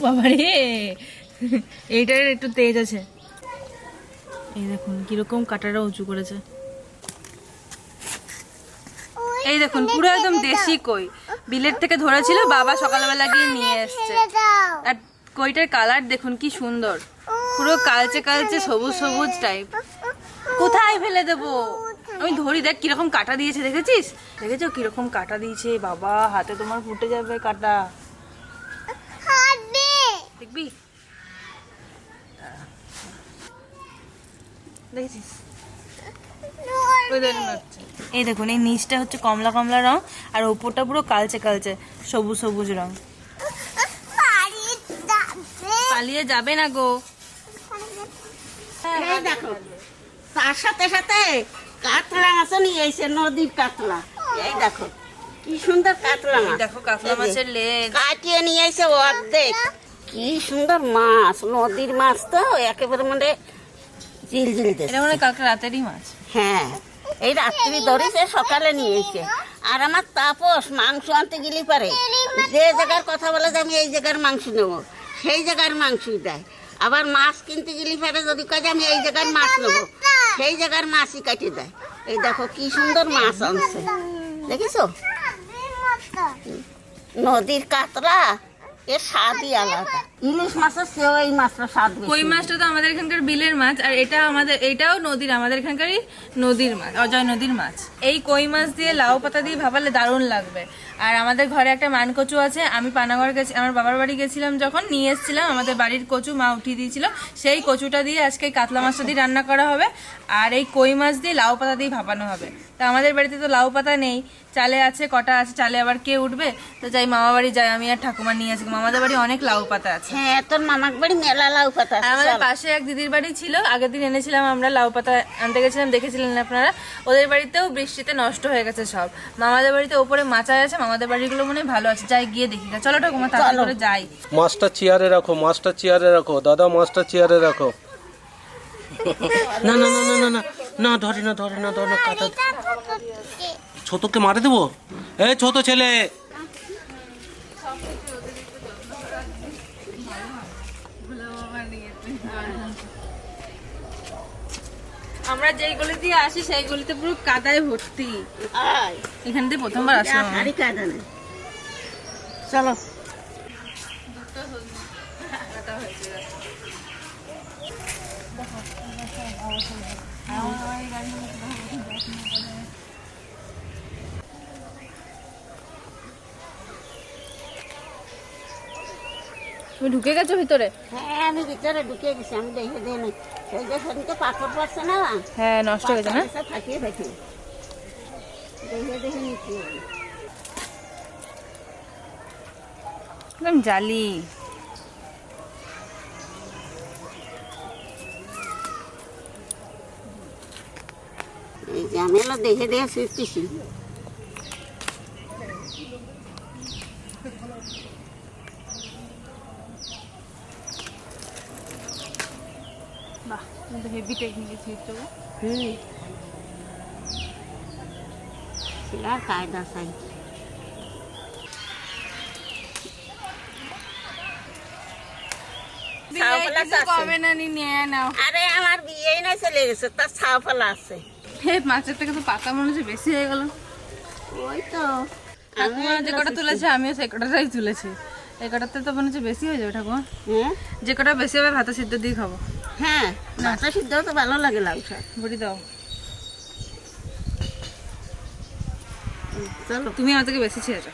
বাবারে, এইটার একটু তেজ আছে। এই দেখুন কিরকম কাঁটাটা উঁচু করেছে। এই দেখুন পুরো একদম দেশি কই, বিলের থেকে ধরেছিল, বাবা সকালবেলা গিয়ে নিয়ে এসছে। আর কইটার কালার দেখুন কি সুন্দর, পুরো কালচে কালচে সবুজ সবুজ টাইপ। কোথায় ফেলে দেবো, আমি ধরি। দেখ কিরকম কাটা দিয়েছে, দেখেছিস? দেখেছো কিরকম কাটা দিয়েছে? বাবা হাতে তোমার ফুটে যাবে কাটা, দেখবি? দেখেছিস? এই দেখুন এই নিচটা হচ্ছে কমলা কমলা রং, আর ওপরটা পুরো কালচে কালচে সবুজ সবুজ রং। পালিয়ে যাবে না গো। এই দেখো, তার সাথে সাথে কাতলা মাছও নিয়ে এসে, নদীর কাতলা। এই দেখো কি সুন্দর কাতলা মাছ। দেখো কাতলা মাছের লেজ কাটিয়ে নিয়ে এসে অর্ধেক। কি সুন্দর মাছ, নদীর মাছ তো একেবারে মানে ঝিলঝিল দিচ্ছে। এটা মানে কালকে রাতেরই মাছ। হ্যাঁ, এই রাত্রি ধরেছে, সকালে নিয়ে এসে। আর আমার তাপস মাংস আনতে গেলে পারে, যে জায়গার কথা বলে যে আমি এই জায়গার মাংস নেবো, সেই জায়গার মাংসই দেয়। আবার মাছ কিনতে গেলে পারে যদি কাজে আমি এই জায়গার মাছ নেবো, সেই জায়গার মাছই কাটিয়ে দেয়। এই দেখো কি সুন্দর মাছ আনছে, দেখেছো? নদীর কাতলা, এর স্বাদই আলাদা। ইলিশ মাছের চেয়েও এই মাছটা স্বাদ বেশি। কই মাছটা তো আমাদের এখানকার বিলের মাছ, আর এটা এটাও নদীর, আমাদের এখানকারই নদীর মাছ, অজয় নদীর মাছ। এই কই মাছ দিয়ে লাউ পাতা দিয়ে ভাপালে দারুণ লাগবে। আর আমাদের ঘরে একটা মান কচু আছে, আমি পানাগড় গেছি, আমার বাবার বাড়ি গেছিলাম যখন, নিয়ে এসেছিলাম আমাদের বাড়ির কচু, মা উঠিয়ে দিয়েছিল। সেই কচুটা দিয়ে আজকে কাতলা মাছটা দিয়ে রান্না করা হবে, আর এই কই মাছ দিয়ে লাউ পাতা দিয়ে ভাপানো হবে। তা আমাদের বাড়িতে তো লাউ পাতা নেই, চালে আছে, কটা আছে, চালে আবার কে উঠবে? তো যাই মামা বাড়ি যাই, আমি আর ঠাকুমা নিয়ে আসি। মামাদের বাড়ি অনেক লাউ পাতা আছে। হ্যাঁ, তোর মামার বাড়ি মেলা লাউ পাতা আছে। আমাদের পাশে এক দিদির বাড়ি ছিল, আগের দিন এনেছিলাম আমরা লাউ পাতা আনতে গেছিলাম, দেখেছিলেন আপনারা। ওদের বাড়িতেও বৃষ্টিতে নষ্ট হয়ে গেছে সব। মামাদের বাড়িতে ওপরে মাচায় আছে, মামাদের বাড়িগুলো মনে হয় ভালো আছে, যাই গিয়ে দেখি। চলো ঠাকুমা তাড়াতাড়ি করে যাই। মাছটা চেয়ারে রাখো, মাছটা চেয়ারে রাখো, দাদা মাছটা চেয়ারে রাখো। না না না না না না না, ধরে না ধরে না ধরে না, কাটা। ছোটকে মারে দেবো? এই ছোট ছেলে, আমরা যেই গলি দিয়ে আসি সেই গলিতে পুরো কাদায় ভর্তি। এখান থেকে প্রথমবার আসলাম। চলো তুমি ঢুকে গেছো ভিতরে? হ্যাঁ, আমি ভিতরে ঢুকে গেছি, আমি দেখে দিয়ে নাই। সেই যে সেদিনকে পাথর পড়ছে না, হ্যাঁ নষ্ট হয়ে গেছে না? থাকিয়ে দেখে দেখে দেখে নিচ্ছি। একদম জালি। এই যে আমি এলো দেখে দেখে শিখতেছি। বাহ, কিন্তু হেভি টেকনিকে ছিটছো। আর কায়দা চাই। আরে আমার বিয়েই না, চলে গেছে, তার ছাও ফেলা আছে। মাছের থেকে তো পাতা মনে হচ্ছে বেশি হয়ে গেল। ওই তো ঠাকুমা যে কটা তুলেছে আমিও সেই কটাটাই তুলেছি। এই কটাতে তো মনে হচ্ছে বেশি হয়ে যাবে ঠাকুমা। হ্যাঁ, যে কটা বেশি হবে ভাতে সিদ্ধ দিয়ে খাবো। হ্যাঁ, মাথা সিদ্ধ তো ভালো লাগে লাউ শাক। বড়ি দাও। চলো, তুমি আমার থেকে বেশি ছিঁড়েছো,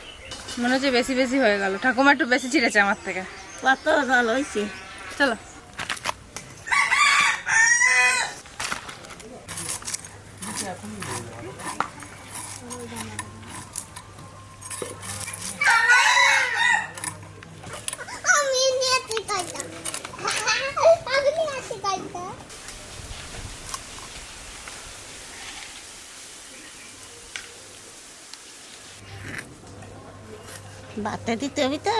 মনে হচ্ছে বেশি বেশি হয়ে গেল। ঠাকুমা একটু বেশি ছিঁড়েছে আমার থেকে। কত জল হয়েছে। চলো। বাতে দিতে হবে তো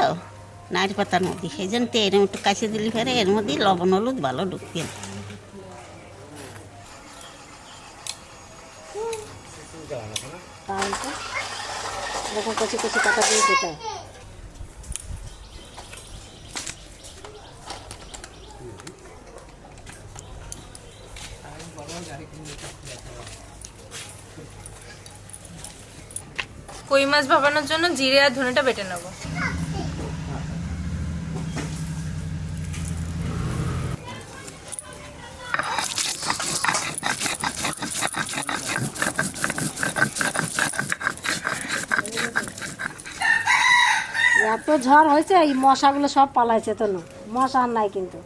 নারী পাতার মধ্যে, সেই জন্য এরম একটু কাছে দিলি ফেরে এর মধ্যে লবণ হলুদ ভালো ঢুকিয়ে কচি কচি কাটা দিয়ে যেটা কই মাছ ভাপানোর জন্য জিরে আর ধনেটা বেটে নেবো। এত ঝড় হয়েছে এই মশাগুলো সব পালাইছে তো না, মশা আর নাই, কিন্তু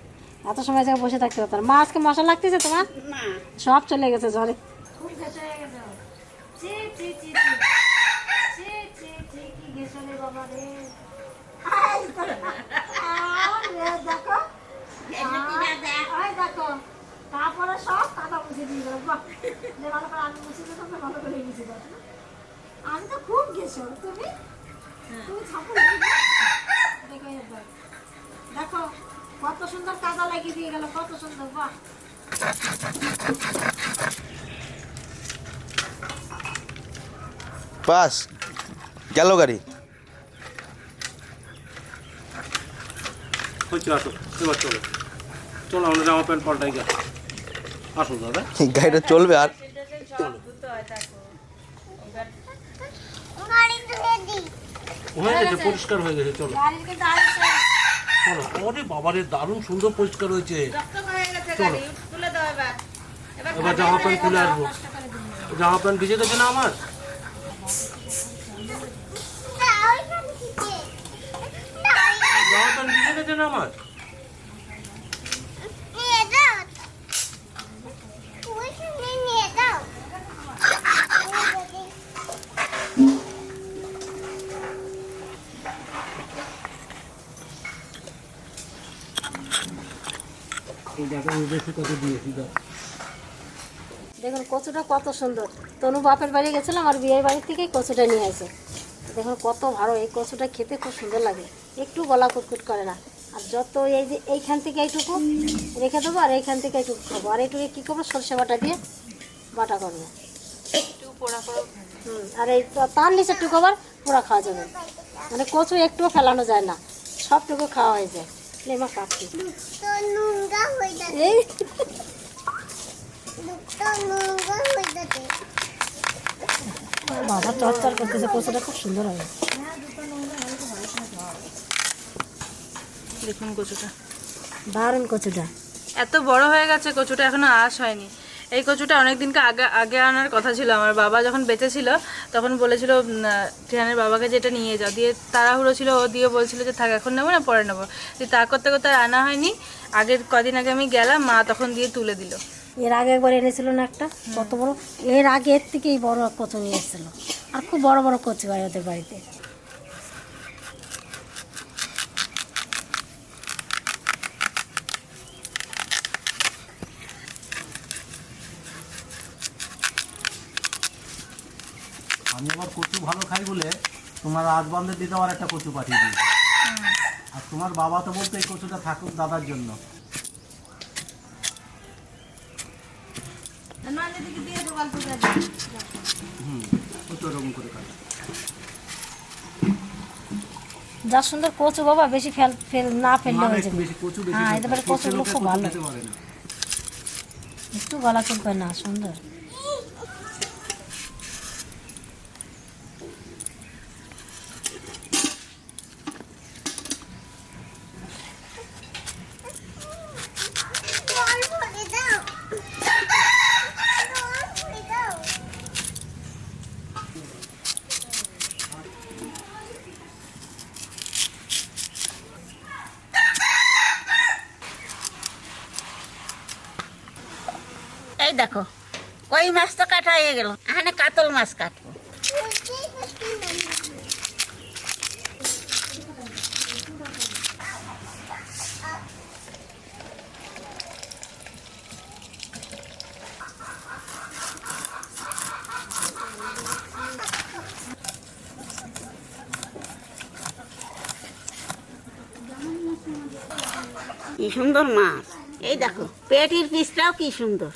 এত সময় জায়গায় বসে থাকতে পারতাম। মা আজকে মশা লাগতেছে তোমার? না সব চলে গেছে ঝড়ে। তারপরে সব কাদা মুছে দিয়ে গেল। আমি মুছে দিতাম ভালো করে মুছে দাও। আমি তো খুব গেছো, তুমি দেখো কত সুন্দর কাদা লাগিয়ে দিয়ে গেল, কত সুন্দর। বাহ, পাস গেল গাড়ি। হচ্ছে আসো, এবার চলো চলো, আমরা জামা প্যান্ট পাল্টাই গেল। আসো দাদা, গাড়িটা চলবে আর হয়ে গেছে, পরিষ্কার হয়ে গেছে। চলো গাড়ির কিন্তু আরেকটা চলো। ওরে বাবারে, দারুণ সুন্দর পরিষ্কার হয়েছে। চলো এবার জামা প্যান্ট খুলে আসবো। জামা প্যান্ট ভিজে গেছে না আমার? জামা প্যান্ট ভিজে গেছে না আমার? দেখুন কচুটা কত সুন্দর। তনু বাপের বাড়ি গেছিলাম আর বিয়ের বাড়ি থেকে কচুটা নিয়ে আসে। দেখুন কত ভালো, এই কচুটা খেতে খুব সুন্দর লাগে, একটু গলা কুটকুট করে না। আর যত এই যে এইখান থেকে এইটুকু রেখে দেবো আর এইখান থেকে এইটুকু খাবো, আর এইটুকু কী করবো, সরষে বাটা দিয়ে বাটা করবো। আর এই তার নিচেরটুকু আবার পোড়া খাওয়া যাবে, মানে কচু একটুও ফেলানো যায় না, সবটুকু খাওয়া হয়ে যায়। লেমা কাটছি এই বাবা চরচর করতেছে, কচুটা খুব সুন্দর হবে। দেখুন কচুটা দারুণ কচুটা। এত বড় হয়ে গেছে, কচুটা এখনো আঁশ হয়নি। এই কচুটা অনেকদিনকে আগে আগে আনার কথা ছিল। আমার বাবা যখন বেঁচে ছিল তখন বলেছিল টিয়ানের বাবাকে যেটা নিয়ে যাও, দিয়ে তাড়াহুড়ো ছিল, ও দিয়ে বলছিল যে থাক এখন নেবো না পরে নেবো। দিয়ে তা করতে করতে আর আনা হয়নি। আগের কদিন আগে আমি গেলাম, মা তখন দিয়ে তুলে দিল। এর আগে একবার এনেছিল না একটা, কত বড়, এর আগে এর থেকে এই বড় কচু নিয়ে এসেছিল। আর খুব বড় বড় কচু হয় ওদের বাড়িতে। আমি আবার কচু ভালো খাই বলে তোমার হাজবান্ধের দিতে আবার একটা কচু পাঠিয়ে দিয়েছি। আর তোমার বাবা তো বলতো এই কচুটা থাকুক দাদার জন্য। কচু ওরকম করে খাই। যা সুন্দর কচু বাবা, বেশি না ফেললে হয়ে যাবে। বেশি কচু বেশি হ্যাঁ, এতে কচুগুলো খুব ভালো, খেতে পারে না। একটু গলা চলবে না, সুন্দর। এই দেখো কই মাছ তো কাটা হয়ে গেল, এখানে কাতল মাছ কাটবো। কি সুন্দর মাছ, এই দেখো পেটির পিসটাও কি সুন্দর।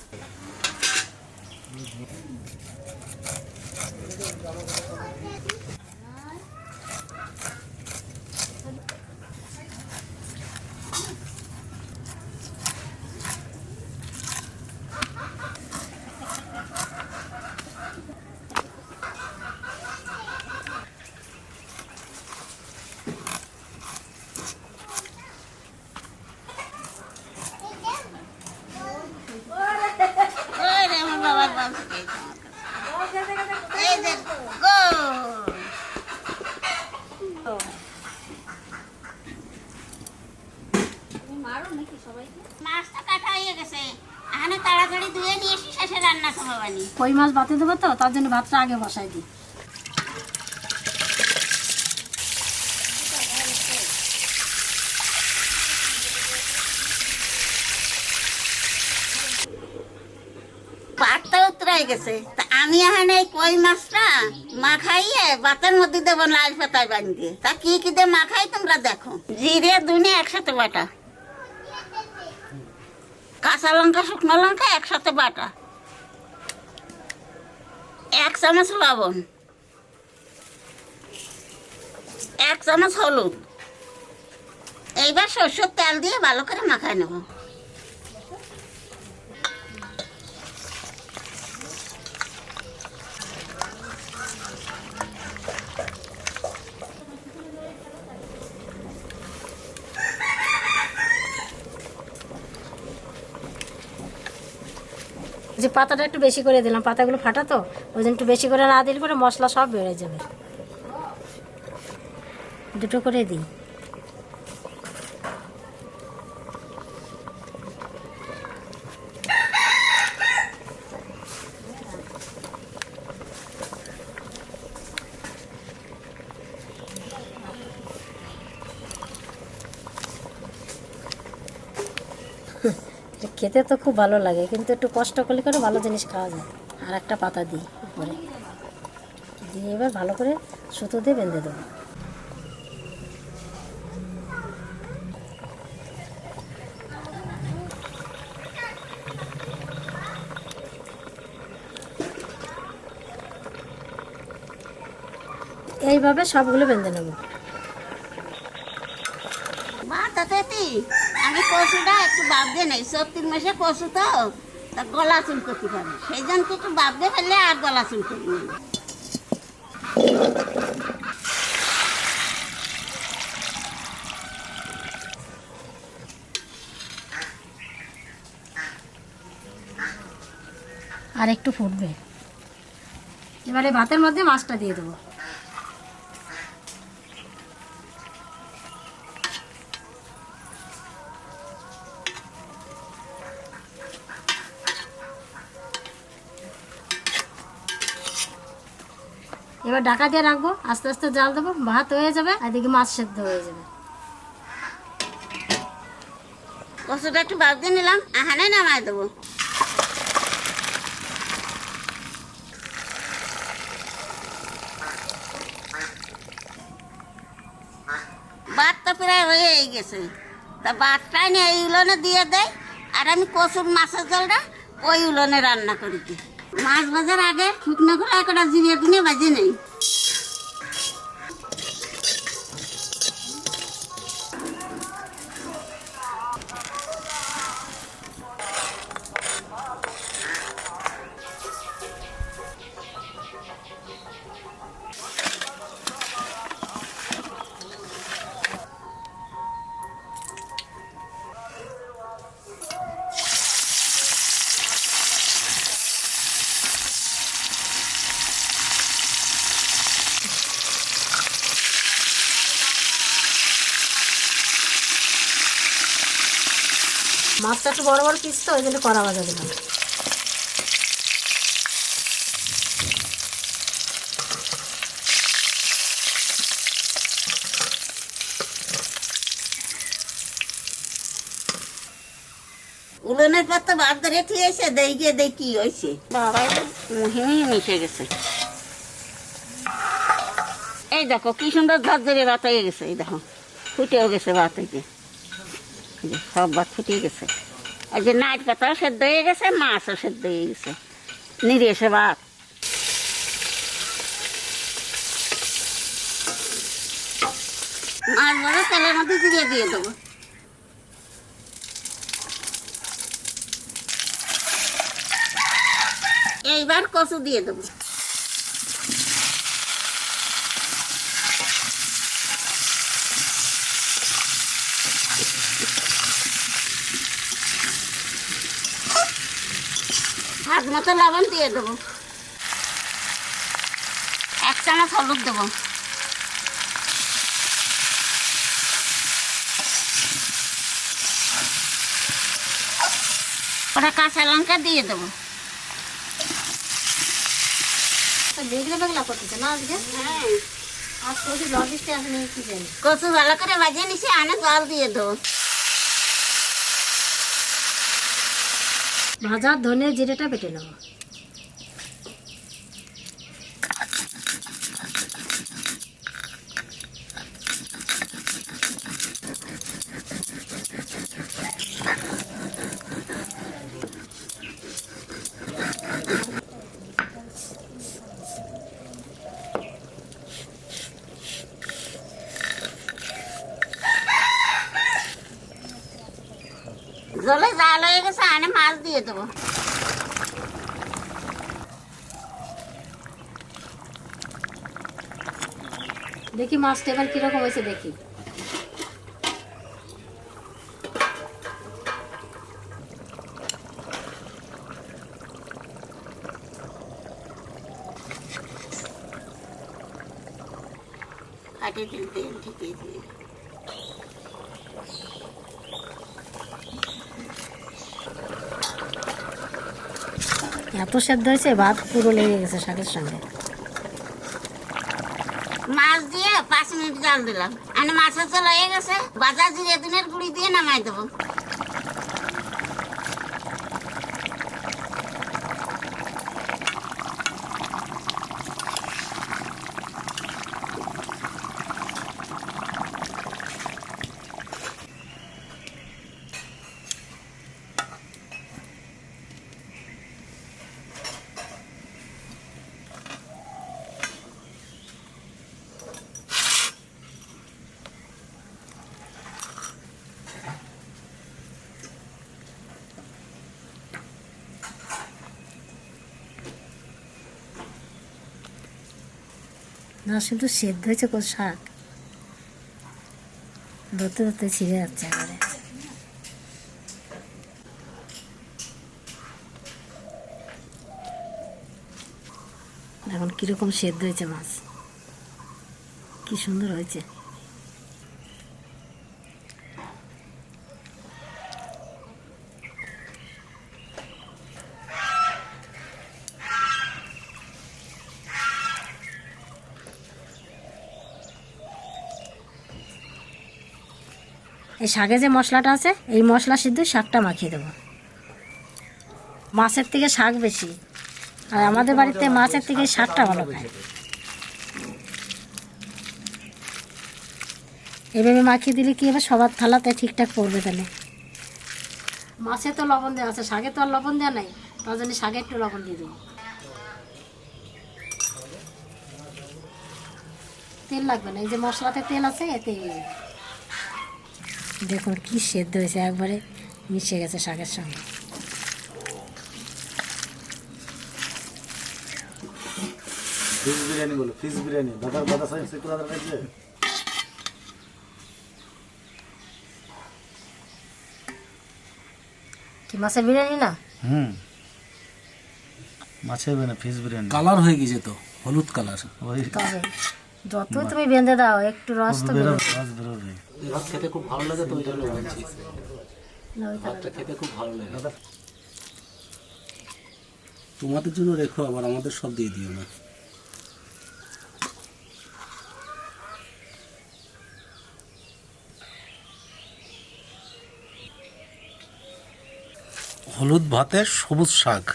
সবাইকে। মাছটা কাটা হয়ে গেছে, এখানে তাড়াতাড়ি ধুয়ে নিয়ে এসে শেষে রান্না খাওয়াবানি। কই মাছ ভাতে দেবো তো, তার জন্য ভাতটা আগে বসাই দিই। পাটটা উতরাই গেছে, তা আমি এখানে এই কই মাছটা মাখাইয়ে ভাতের মধ্যে দেবো লাল পাতায় বাঁধিয়ে। তা কি কি দিয়ে মাখাই তোমরা দেখো। জিরে দুনে একসাথে বাটা, কাঁচা লঙ্কা শুকনো লঙ্কা একসাথে বাটা, 1 চামচ লবণ, 1 চামচ হলুদ। এইবার সরষের তেল দিয়ে ভালো করে মাখাই নেব। যে পাতাটা একটু বেশি করে দিলাম, পাতাগুলো ফাটা তো, ওই জন্য একটু বেশি করে না দিলে করে মশলা সব বেড়ে যাবে। 2টো করে দিই। খেতে তো খুব ভালো লাগে, কিন্তু একটু কষ্ট করলে করে ভালো জিনিস খাওয়া যায়। আর একটা পাতা দিই উপরে দিয়ে, এবার ভালো করে সুতো দিয়ে বেঁধে দেবো। এইভাবে সবগুলো বেঁধে নেবো। আমি কচুটা একটু বাপ দিয়ে নেই, 34 মাসে কচু তো, তা গলা চুল করতে পারে, সেই জন্য একটু বাপ দিয়ে ফেললে আর গলা চুল করবে। আর একটু ফুটবে। এবারে ভাতের মধ্যে মাছটা দিয়ে দেবো। এবার ঢাকা দিয়ে রাখবো, আস্তে আস্তে জাল দেবো, ভাত হয়ে যাবে আর এদিকে মাছ সেদ্ধ হয়ে যাবে। কচুটা একটু বাপ দিয়ে নিলাম, এখানে নামাই দেবো। ভাতটা প্রায় হয়ে গেছে, তা ভাতটাই নিয়ে এই উলনে দিয়ে দেয়, আর আমি কচুর মাছের জলটা ওই উলনে রান্না করি দিই। মাছ ভাজার আগে শুকনো করে একটা জিরে দিনে বাজে নেই। মাছটা একটু বড় বড় পিস তো, ওই জন্য কড়া ভাজা দিলাম। উলনের পর তো ভাত ধরে থিয়েছে, দেই গিয়ে দেই কি হয়েছে, বাবা মুহিমি মিশে গেছে। এই দেখো কি সুন্দর ঝরঝরে ভাত হয়ে গেছে, এই দেখো ফুটেও গেছে ভাত, এই যে সব ভাত ফুটিয়ে গেছে। এই যে নাইট পাতাও সেদ্ধ হয়ে গেছে, মাছও সেদ্ধ হয়ে গেছে, নিরেছে ভাত। মাছ ভাজা তেলের মধ্যে জিরিয়ে দিয়ে দেবো। এইবার কচু দিয়ে দেবো। হাত মতো লবণ দিয়ে দেবো, 1 চামচ হলুদ দেবো, ওটা কাঁচা লঙ্কা দিয়ে দেবো। বেগলা বেগলা করতেছে না আজকে? আজ কচু জল দিতে আসেনি কি জানি। কচু ভালো করে বাজিয়ে নিছি, আনে জল দিয়ে দেবো। ভাজার ধনে জিরেটা বেটে নেবো। জলে জাল হয়ে গেছে, আনে মাছ দিয়ে দেবো। দেখি মাছটা এবার কিরকম হয়েছে দেখি। কাটে তেল তেল ঠিকই দিয়ে এত সেদ্ধ হয়েছে, ভাত পুরো লেগে গেছে শাকের সঙ্গে। মাছ দিয়ে 5 মিনিট জাল দিলাম, আনে মাছের জল হয়ে গেছে। বাজার জিরে দিনের গুঁড়ি দিয়ে নামাই দেবো। না শুধু সেদ্ধ হয়েছে কচু শাক, ধরতে ধরতে ছিঁড়ে যাচ্ছে এবারে। এখন কিরকম সেদ্ধ হয়েছে মাছ, কি সুন্দর হয়েছে। এই শাকে যে মশলাটা আছে, এই মশলা সিদ্ধ শাকটা মাখিয়ে দেবো। মাছের থেকে শাক বেশি, আর আমাদের বাড়িতে মাছের থেকে শাকটা ভালো খায়। এভাবে মাখিয়ে দিলে কি হবে, সবার থালাতে ঠিকঠাক পড়বে। তাহলে মাছে তো লবণ দেওয়া আছে, শাকে তো আর লবণ দেওয়া নাই, তার জন্য শাকে একটু লবণ দিয়ে দেবো। তেল লাগবে না, এই যে মশলাতে তেল আছে, এতে দেখুন কি সেদ্ধ হয়েছে, একবারে মিশে গেছে শাকের সঙ্গে। ফিশ বিরিয়ানি বলো, ফিশ বিরিয়ানি। দাদা সাহেব একটু দাদার কাছে কি মাছের বিরিয়ানি না? মাছের বিরিয়ানি, ফিশ বিরিয়ানি। কালার হয়ে গেছে তো, হলুদ কালার। ওই তবে যতই তুমি বেঁধে দাও, একটু রস তো বেরোবে। মাছ বেরোবে। ভাত খেতে খুব ভালো লাগে তো, ওই জন্য বলছি। না, ওই ভাতটা খেতে খুব ভালো লাগে। তোমাদের জন্য রেখো, আবার আমাদের সব দিয়ে দিও না। হলুদ ভাতে সবুজ শাক।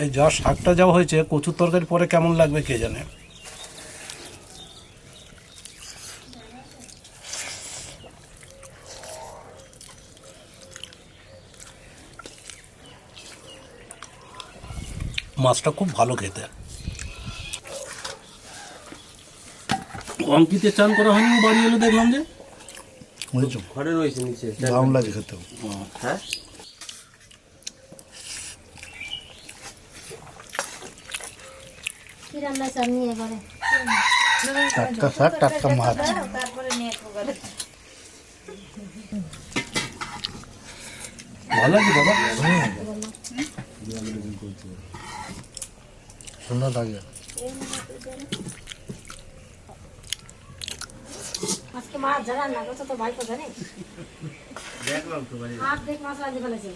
এই যা শাকটা যা হয়েছে, কচুর তরকারি পরে কেমন লাগবে কে জানে। মাছটা খুব ভালো খেতে। অঙ্কিতে চান করা হয়নি, ও বাড়ি এলো দেখলাম যে। ঘরে রয়েছে নিচে, দারুণ লাগে খেতে। হ্যাঁ, কি রান্না চাননি এবারে? টাটকা শাক, টাটকা মাছ। ভালো লাগে বাবা, সুন্দর লাগে। আজকে মাছ জানা না করছো তো ভাই তো জানে দেখলাম তো ভাই আর দেখ মাছ রাঁধে ফেলেছে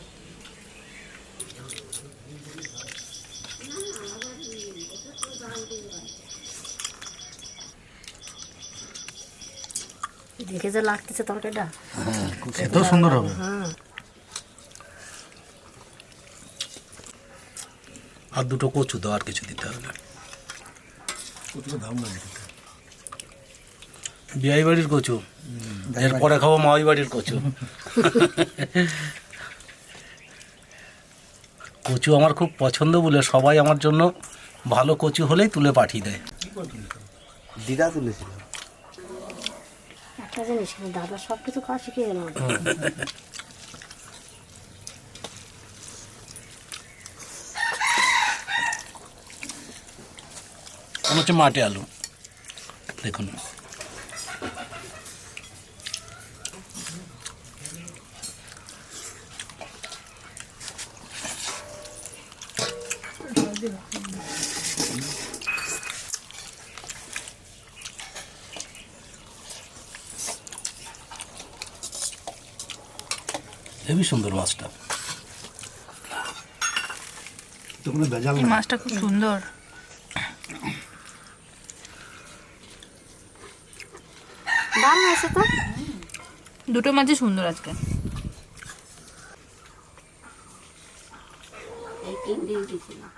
দেখে যে লাগতেছে তরকারিটা খেতেও সুন্দর হবে। হ্যাঁ আর দুটো কচু দাও, আর কিছু দিতে হবে না। কচুর দাম লাগে খেতে। বিয়াই বাড়ির কচু, এরপরে খাবো মাওই বাড়ির কচু। কচু আমার খুব পছন্দ বলে সবাই আমার জন্য ভালো কচু হলেই তুলে পাঠিয়ে দেয়। দিদা তুলেছিল। একটা জিনিস দাদা সব কিছু খাওয়া শিখিয়ে গেল মনে হচ্ছে মাঠে আলু, দেখুন। হেবি সুন্দর মাছটা। তো কোনো ভেজাল এই না। মাছটা খুব সুন্দর। দারুণ আছে তো দুটো মাছই সুন্দর আজকে। এই 3 দিন দিয়েছিলাম।